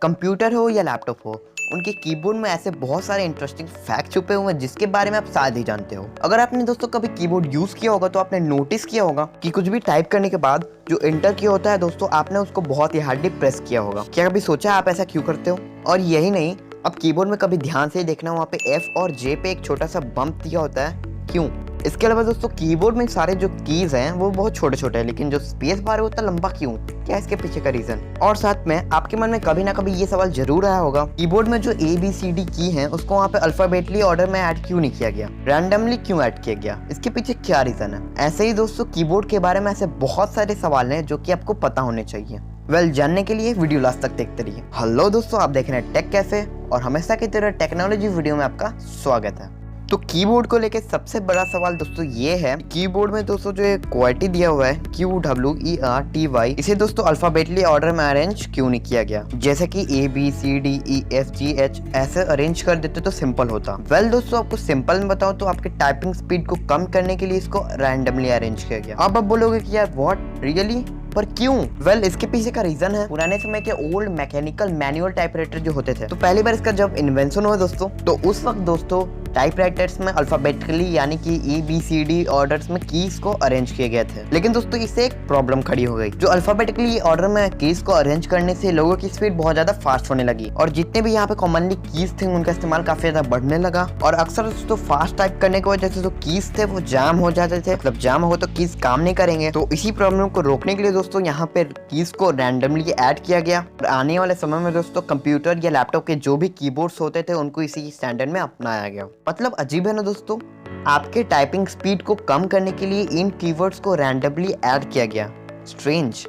Computer हो या laptop हो, उनके कीबोर्ड में ऐसे बहुत सारे इंटरेस्टिंग फैक्ट छुपे हुए हैं जिसके बारे में आप शायद ही जानते हो। अगर आपने दोस्तों कभी कीबोर्ड यूज किया होगा तो आपने नोटिस किया होगा कि कुछ भी टाइप करने के बाद जो एंटर की होता है दोस्तों, आपने उसको बहुत ही हार्डली प्रेस किया होगा। क्या कभी सोचा आप ऐसा क्यों करते हो? और यही नहीं, अब कीबोर्ड में कभी ध्यान से देखना, वहाँ पे F और J पे एक छोटा सा बम्प दिया होता है, क्यों? इसके अलावा दोस्तों कीबोर्ड में सारे जो कीज हैं वो बहुत छोटे छोटे हैं, लेकिन जो स्पेस बार है वो इतना लंबा क्यों? क्या इसके पीछे का रीजन? और साथ में आपके मन में कभी ना कभी ये सवाल जरूर आया होगा, कीबोर्ड में जो ABCD की है उसको वहाँ पे अल्फाबेटली ऑर्डर में ऐड क्यों नहीं किया गया, रैंडमली क्यों ऐड किया गया? इसके पीछे क्या रीजन है? ऐसे ही दोस्तों कीबोर्ड के बारे में ऐसे बहुत सारे सवाल हैं जो कि आपको पता होने चाहिए। जानने के लिए वीडियो लास्ट तक देखते रहिए। हेलो दोस्तों, आप देख रहे हैं टेक कैफे और हमेशा की तरह टेक्नोलॉजी वीडियो में आपका स्वागत है। तो कीबोर्ड को लेके सबसे बड़ा सवाल दोस्तों ये है, कीबोर्ड में दोस्तों जो क्वालिटी दिया हुआ है QWERTY, इसे दोस्तों अल्फाबेटली ऑर्डर में अरेंज क्यों नहीं किया गया? जैसे कि ABCDEFGH ऐसे अरेंज कर देते तो सिंपल होता। दोस्तों आपको सिंपल में बताओ तो आपके टाइपिंग स्पीड को कम करने के लिए इसको रैंडमली अरेंज किया गया। अब आप बोलोगे कि यार व्हाट रियली, पर क्यों? इसके पीछे का रीजन है, पुराने समय के ओल्ड मैकेनिकल मैनुअल टाइपराइटर जो होते थे, तो पहली बार इसका जब इन्वेंशन हुआ दोस्तों, तो उस वक्त दोस्तों टाइपराइटर्स में अल्फाबेटिकली यानी कि ABCD ऑर्डर्स में कीज को अरेंज किए गए थे। लेकिन दोस्तों इससे एक प्रॉब्लम खड़ी हो गई, जो अल्फाबेटिकली ऑर्डर में कीज को अरेंज करने से लोगों की स्पीड बहुत ज्यादा फास्ट होने लगी और जितने भी यहाँ पे कॉमनली कीज थे उनका इस्तेमाल काफी ज्यादा बढ़ने लगा। और अक्सर दोस्तों फास्ट टाइप करने की वजह से जो कीज थे वो जाम हो जाते थे, मतलब जाम हो तो कीज काम नहीं करेंगे। तो इसी प्रॉब्लम को रोकने के लिए दोस्तों यहाँ पे कीज को रैंडमली ऐड किया गया और आने वाले समय में दोस्तों कंप्यूटर या लैपटॉप के जो भी कीबोर्ड्स होते थे उनको इसी स्टैंडर्ड में अपनाया गया। मतलब अजीब है ना दोस्तों, आपके टाइपिंग स्पीड को कम करने के लिए इन कीवर्ड्स को रैंडमली ऐड किया गया। स्ट्रेंज।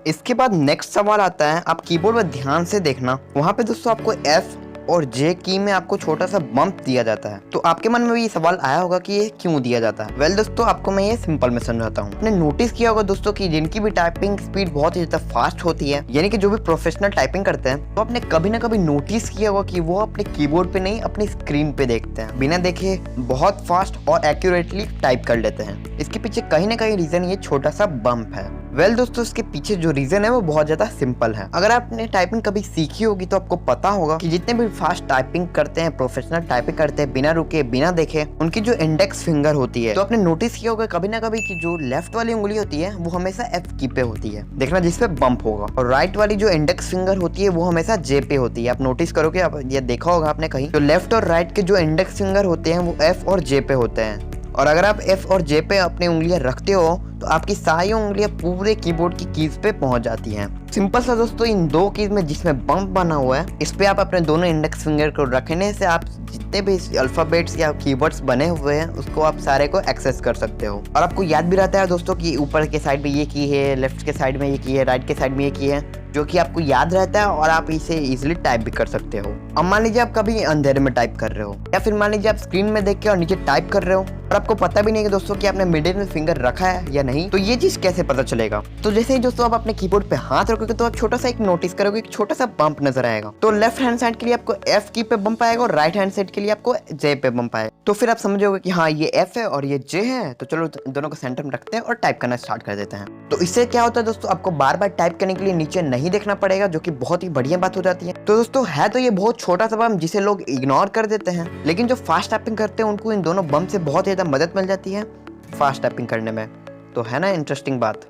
इसके बाद नेक्स्ट सवाल आता है, आप कीबोर्ड में ध्यान से देखना, वहां पे दोस्तों आपको F और J की में आपको छोटा सा बम्प दिया जाता है। तो आपके मन में भी ये सवाल आया होगा कि ये क्यों दिया जाता है? दोस्तों आपको मैं ये सिंपल में समझाता हूँ। आपने नोटिस किया होगा दोस्तों कि जिनकी भी टाइपिंग स्पीड बहुत ही ज्यादा फास्ट होती है, यानी कि जो भी प्रोफेशनल टाइपिंग करते हैं, तो आपने कभी ना कभी नोटिस किया होगा कि वो अपने कीबोर्ड पे नहीं अपनी स्क्रीन पे देखते हैं, बिना देखे बहुत फास्ट और एक्यूरेटली टाइप कर लेते हैं। इसके पीछे कहीं ना कहीं रीजन ये छोटा सा बम्प है। दोस्तों इसके पीछे जो रीजन है वो बहुत ज्यादा सिंपल है। अगर आपने टाइपिंग कभी सीखी होगी तो आपको पता होगा कि जितने भी फास्ट टाइपिंग करते हैं, प्रोफेशनल टाइपिंग करते हैं, बिना रुके बिना देखे, उनकी जो इंडेक्स फिंगर होती है, तो आपने नोटिस किया होगा कभी ना कभी कि जो लेफ्ट वाली उंगली होती है वो हमेशा F की पे होती है, देखना जिसपे बम्प होगा, और राइट वाली जो इंडेक्स फिंगर होती है वो हमेशा J पे होती है। आप नोटिस करोगे, आप ये देखा होगा आपने कहीं, तो लेफ्ट और राइट के जो इंडेक्स फिंगर होते हैं वो F और J पे होते हैं। और अगर आप F और J पे अपनी उंगलियां रखते हो तो आपकी सारी उंगलियां पूरे कीबोर्ड की कीज पे पहुंच जाती हैं। सिंपल सा दोस्तों, इन दो कीज में जिसमें बम्प बना हुआ है, इस पे आप अपने दोनों इंडेक्स फिंगर को रखने से आप जितने भी अल्फाबेट्स या कीवर्ड्स बने हुए हैं उसको आप सारे को एक्सेस कर सकते हो। और आपको याद भी रहता है दोस्तों कि ऊपर के साइड में ये की है, लेफ्ट के साइड में ये की है, राइट के साइड में ये की है, जो कि आपको याद रहता है और आप इसे इजीली टाइप भी कर सकते हो। अब मान लीजिए आप कभी अंधेरे में टाइप कर रहे हो, या फिर मान लीजिए आप स्क्रीन में देख के और नीचे टाइप कर रहे हो और आपको पता भी नहीं है दोस्तों कि आपने मिडिल में फिंगर रखा है या नहीं, तो ये चीज कैसे पता चलेगा? तो जैसे ही दोस्तों आप अपने कीबोर्ड पे हाथ रखोगे तो आप छोटा सा एक नोटिस करोगे, एक छोटा सा बम्प नजर आएगा। तो लेफ्ट हैंड साइड के लिए आपको F की पे बम्प आएगा और राइट हैंड साइड के लिए आपको J पे बम्प आएगा। तो फिर आप समझोगे कि हाँ ये F है और ये J है, तो चलो दोनों को सेंटर में रखते हैं और टाइप करना स्टार्ट कर देते हैं। तो इससे क्या होता है दोस्तों, आपको बार बार टाइप करने के लिए नीचे नहीं देखना पड़ेगा, जो कि बहुत ही बढ़िया बात हो जाती है। तो दोस्तों है तो ये बहुत छोटा सा बम्प जिसे लोग इग्नोर कर देते हैं, लेकिन जो फास्ट टाइपिंग करते हैं उनको इन दोनों बम्प से बहुत ज्यादा मदद मिल जाती है फास्ट टाइपिंग करने में। तो है ना इंटरेस्टिंग बात?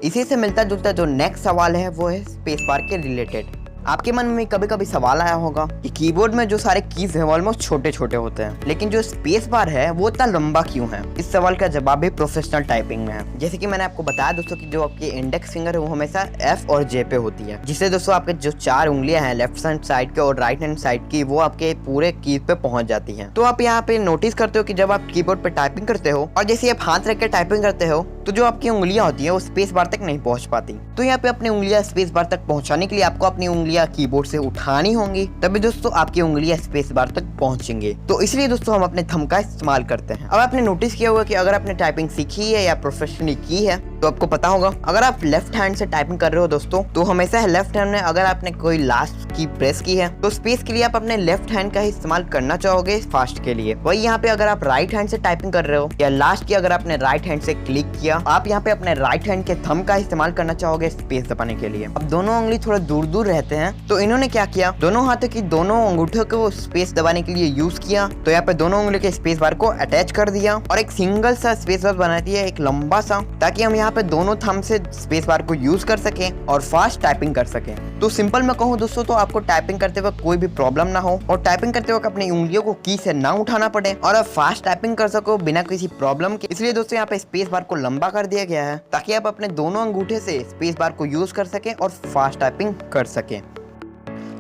इसी से मिलता जुलता जो नेक्स्ट सवाल है वो है स्पेस बार के रिलेटेड। आपके मन में कभी कभी सवाल आया होगा कि कीबोर्ड में जो सारे कीज हैं वो ऑलमोस्ट छोटे छोटे होते हैं, लेकिन जो स्पेस बार है वो इतना लंबा क्यों है? इस सवाल का जवाब भी प्रोफेशनल टाइपिंग में है। जैसे कि मैंने आपको बताया दोस्तों कि जो आपकी इंडेक्स फिंगर है वो हमेशा F और J पे होती है, जिससे दोस्तों आपके जो चार उंगलियां हैं लेफ्ट हैंड साइड के और राइट हैंड साइड की, वो आपके पूरे कीज पे पहुंच जाती है। तो आप यहाँ पे नोटिस करते हो कि जब आप कीबोर्ड पे टाइपिंग करते हो और जैसे आप हाथ रख के टाइपिंग करते हो तो जो आपकी उंगलियां होती है वो स्पेस बार तक नहीं पहुंच पाती। तो यहाँ पे अपनी उंगलियां स्पेस बार तक पहुंचाने के लिए आपको अपनी उंगलियां कीबोर्ड से उठानी होंगी, तभी दोस्तों आपकी उंगलियां स्पेस बार तक पहुंचेंगे। तो इसलिए दोस्तों हम अपने थंब का इस्तेमाल करते हैं। अब आपने नोटिस किया होगा कि अगर आपने टाइपिंग सीखी है या प्रोफेशनली की है तो आपको पता होगा, अगर आप लेफ्ट हैंड से टाइपिंग कर रहे हो दोस्तों, तो हमेशा लेफ्ट हैंड में अगर आपने कोई लास्ट की प्रेस की है तो स्पेस के लिए आप अपने लेफ्ट हैंड का ही इस्तेमाल करना चाहोगे फास्ट के लिए। वही यहाँ पे अगर आप राइट हैंड से टाइपिंग कर रहे हो या लास्ट की अगर आपने राइट हैंड से क्लिक किया, आप यहाँ पे अपने राइट हैंड के थंब का इस्तेमाल करना चाहोगे स्पेस दबाने के लिए। अब दोनों उंगली थोड़ा दूर दूर रहते हैं तो इन्होंने क्या किया, दोनों हाथों की दोनों अंगूठों को स्पेस दबाने के लिए यूज किया। तो यहाँ पे दोनों उंगली के स्पेस बार को अटैच कर दिया और एक सिंगल सा स्पेस बार बना दिया, एक लंबा सा, ताकि हम यहाँ पे दोनों थंब से स्पेस बार को यूज कर सके और फास्ट टाइपिंग कर सके। तो सिंपल मैं कहूँ दोस्तों तो आपको टाइपिंग करते वक्त कोई भी प्रॉब्लम ना हो और टाइपिंग करते वक्त अपनी उंगलियों को की से ना उठाना पड़े और आप फास्ट टाइपिंग कर सको बिना किसी प्रॉब्लम के। इसलिए दोस्तों यहाँ पे स्पेस बार को लंबा कर दिया गया है ताकि आप अपने दोनों अंगूठे से स्पेस बार को यूज कर सके और फास्ट टाइपिंग कर सके।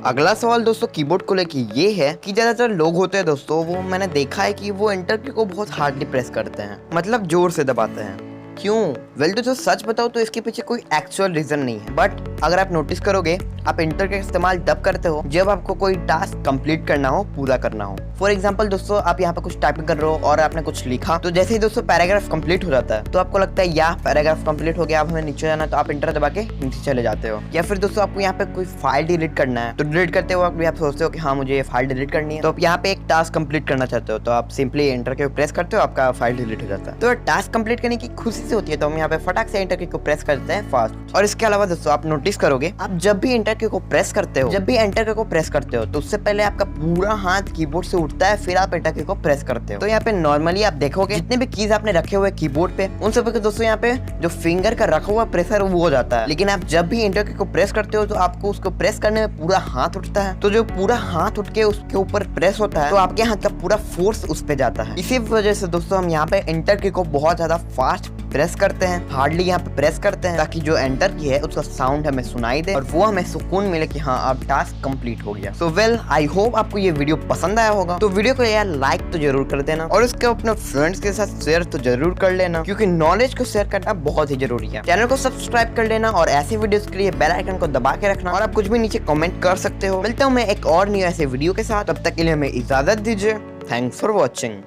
अगला सवाल दोस्तों कीबोर्ड को लेके ये है कि ज्यादातर लोग होते हैं दोस्तों, वो मैंने देखा है कि वो एंटर की को बहुत हार्डली प्रेस करते हैं, मतलब जोर से दबाते हैं। क्यों? वेल दोस्तों सच बताओ तो इसके पीछे कोई एक्चुअल रीजन नहीं है, बट अगर आप नोटिस करोगे आप इंटर का इस्तेमाल तब करते हो जब आपको कोई टास्क कंप्लीट करना हो, पूरा करना हो। फॉर एग्जांपल दोस्तों आप यहाँ पे कुछ टाइपिंग कर रहे हो और आपने कुछ लिखा, तो जैसे ही दोस्तों पैराग्राफ कंप्लीट हो जाता है तो आपको लगता है या पैराग्राफ कंप्लीट हो गया, अब हमें नीचे जाना, तो आप इंटर दबा के नीचे चले जाते हो। या फिर दोस्तों आपको यहाँ पे कोई फाइल डिलीट करना है तो डिलीट करते हो आप सोचते हो कि हाँ मुझे ये फाइल डिलीट करनी है, तो आप यहाँ पे एक टास्क कंप्लीट करना चाहते हो तो आप सिंपली एंटर के प्रेस करते हो, आपका फाइल डिलीट हो जाता है। तो टास्क कंप्लीट करने की खुशी से होती है तो हम यहाँ पे फटाक से एंटर की को प्रेस करते हैं फास्ट। और इसके अलावा दोस्तों आप नोटिस करोगे आप जब भी एंटर की को प्रेस करते हो, जब भी एंटर की को प्रेस करते हो तो उससे पहले आपका पूरा हाथ कीबोर्ड से उठता है, फिर आप एंटर की को प्रेस करते हो। तो यहाँ पे नॉर्मली आप देखोगे जितने भी कीज आपने रखे हुए कीबोर्ड पे उन सब पे दोस्तों यहाँ पे जो फिंगर का रखा हुआ प्रेशर वो हो जाता है, लेकिन आप जब भी एंटर की को प्रेस करते हो तो आपको उसको प्रेस करने में पूरा हाथ उठता है। तो जो पूरा हाथ उठ के उसके ऊपर प्रेस होता है तो आपके हाथ का पूरा फोर्स उस पे जाता है। इसी वजह से दोस्तों हम यहाँ पे एंटर की को बहुत ज्यादा फास्ट प्रेस करते हैं, हार्डली यहाँ पे प्रेस करते हैं ताकि जो एंटर की है उसका साउंड हमें सुनाई दे और वो हमें सुकून मिले कि हाँ अब टास्क कंप्लीट हो गया। सो वेल आई होप आपको ये वीडियो पसंद आया होगा, तो वीडियो को यार लाइक तो जरूर कर देना और इसके अपने फ्रेंड्स के साथ शेयर तो जरूर कर लेना, क्योंकि नॉलेज को शेयर करना बहुत ही जरूरी है। चैनल को सब्सक्राइब कर लेना और ऐसे वीडियोस के लिए बेल आइकन को दबा के रखना और आप कुछ भी नीचे कमेंट कर सकते हो। मिलता हूँ मैं एक और न्यू ऐसे वीडियो के साथ, तब तक के लिए हमें इजाजत दीजिए। Thanks for watching.